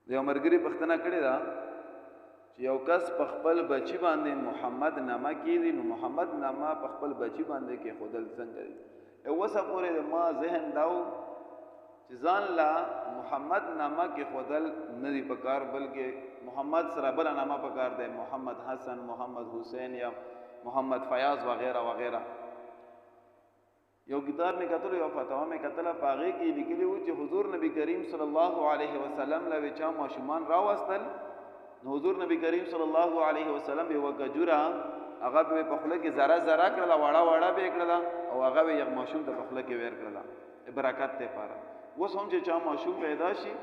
د یو ملګري پوښتنه کړې ده چې یو کس په خپل بچي باندې محمد نامه کېږدي نو محمد نامه په خپل بچي باندې کېښودل څنګه دي؟ اوسه پورې ما ذهن دا و چې ځان لا محمد نامه کېښودل نه دي پکار، بلکې محمد سره بله نامه پکار دی، محمد حسن، محمد حسین یا محمد فیاض وغیرہ وغیرہ. یو کتاب میں کتل یو فتوا میں کتل پاغه کې لیکلی و چې حضور نبی کریم صلی الله علیه وسلم له چا ماشومان راوستل نو حضور نبی کریم صلی الله علیه وسلم یو کجورا هغه په خپل کې ذره ذره کړل، واړه واړه به کړل او هغه یو ماشوم ته په خپل کې ور کړل برکت ته پاره. وس هم چې چا ماشوم پیدا شي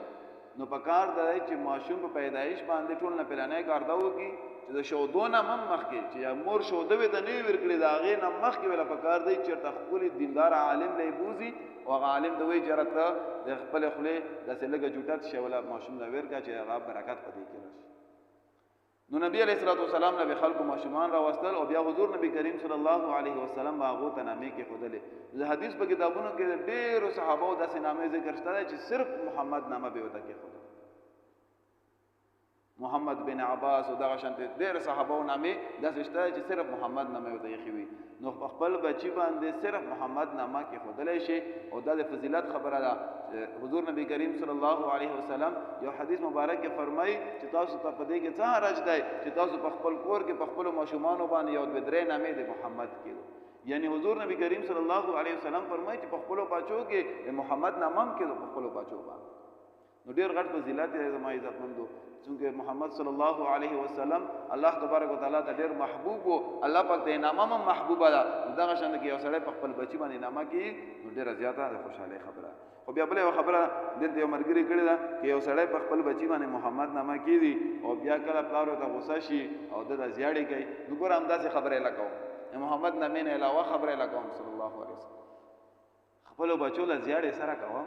نو پکار دی چې ماشوم په پیدایش باندې ټول نه پلانې کار دا وکي چې د شودونه مخ کې چې مور شوده وي د نی ورکړي دا غې نه مخ کې ولا پکار دی چې تخول دیندار عالم له بوزي او عالم دوی جرته د خپل خله د سلګه جوټات شي ولا ماشوم دا ورکا چې هغه برکت پدې کې راشي. نو نبی علیہ الصلوۃ والسلام نبی خلق ماشومان راوستل او بیا حضور نبی کریم صلی الله علیه وسلم باغو ته نامې کې خودلې. د حدیث په کتابونو کې ډېر صحابه او داسې نامې ذکر شته چې صرف محمد نامه به وته کې خود محمد بن عباس او دغه شانته ډېر صحابه نامې داسې شته چې صرف محمد نامه وته یې خوي. نو خپل بچی باندې صرف محمد نامه کې خودلې شي او د فضیلت خبره ده. حضور نبی کریم صلی الله علیه وسلم یو حدیث مبارک کې فرمایي چې تاسو ته په دې کې څه حرج دی چې تاسو په خپل کور کې په خپل ماشومان باندې یو درې نامې د محمد کې، یعنی حضور نبی کریم صلی الله علیه وسلم فرمایي چې په خپل بچو کې محمد نامم کې په خپل بچو باندې. نو ډیر غټ فضیلت دی زما عزت مندو، چونکه محمد صلی الله علیه وسلم الله تبارک وتعالى ته ډیر محبوب او الله پاک ته نامه محبوب ده. دغه شان کې یو سړی په خپل بچی باندې نامه کې نو ډیر زیاته خوشاله خبره. خو بیا بل یو خبره دلته یو مرګري کړی ده چې یو سړی په خپل بچی باندې محمد نامه کېږي او بیا کله پلار ته غوسه شي او د زیاړې کوي نو ګور هم داسې خبره لکوم محمد نامې نه علاوه خبره لکوم صلی الله علیه وسلم خپل بچو له زیاړې سره کوم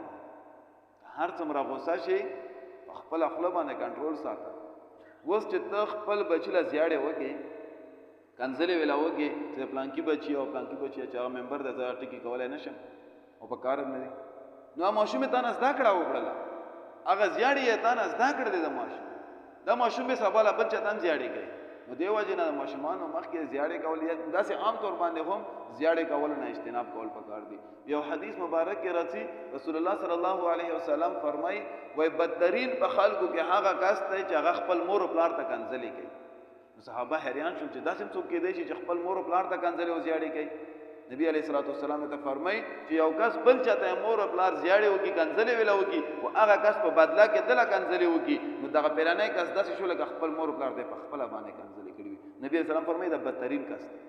هر څومره غوسه شي خپل خپل باندې کنټرول ساته. وس چې ته خپل بچی له زیاړې وکي کنځلې ویلا وکي چې پلانکی بچی او پلانکی بچی چې هغه ممبر د زړه ټکی کولای نشم او په کار نه دي نو ماشوم ته نه زده کړه وکړه هغه زیاړې ته نه زده کړه د ماشوم د ماشوم به سباله بل چا تم زیاړې کوي نو دیو جن ماشومان مخ کې زیاړې کول یا داسې عام طور باندې هم زیاړې کول نه اجتناب کول پکار دي. یو حدیث مبارک کې راځي رسول الله صلی الله علیه وسلم فرمای وای بدترین په خلکو کې هغه کس دی چې هغه خپل مور او پلار ته کنځلې کوي. صحابه حیران شول چې داسې څوک کېدای شي چې خپل مور او پلار ته کنځلې او زیاړې کوي. نبی علیہ الصلوۃ والسلام ته فرمای چې یو کس بل چاته مور او پلار زیاړې وکي کنځلې ویلا وکي او هغه کس په بدلا کې دله کنځلې وکي نو دغه پیرانه کس داسې شو لکه خپل مور او پلار دې په خپل باندې کنځلې کړي. نبی علیہ السلام فرمای دا بدترین کس دی.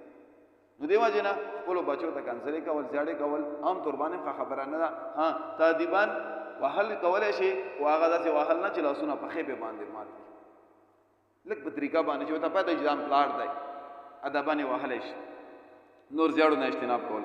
نو دیو جنا خپل بچو ته کنځلې کول زیاړې کول عام طور باندې خبره نه ده. ها تادیبان وهل کولای شي او هغه داسې وهل نه چې لاسونه په خېبه باندې مات لکه په طریقه باندې چې ته پته ځان پلار دی ادبانه وهل شي نور زیاړو نه اجتناب کول.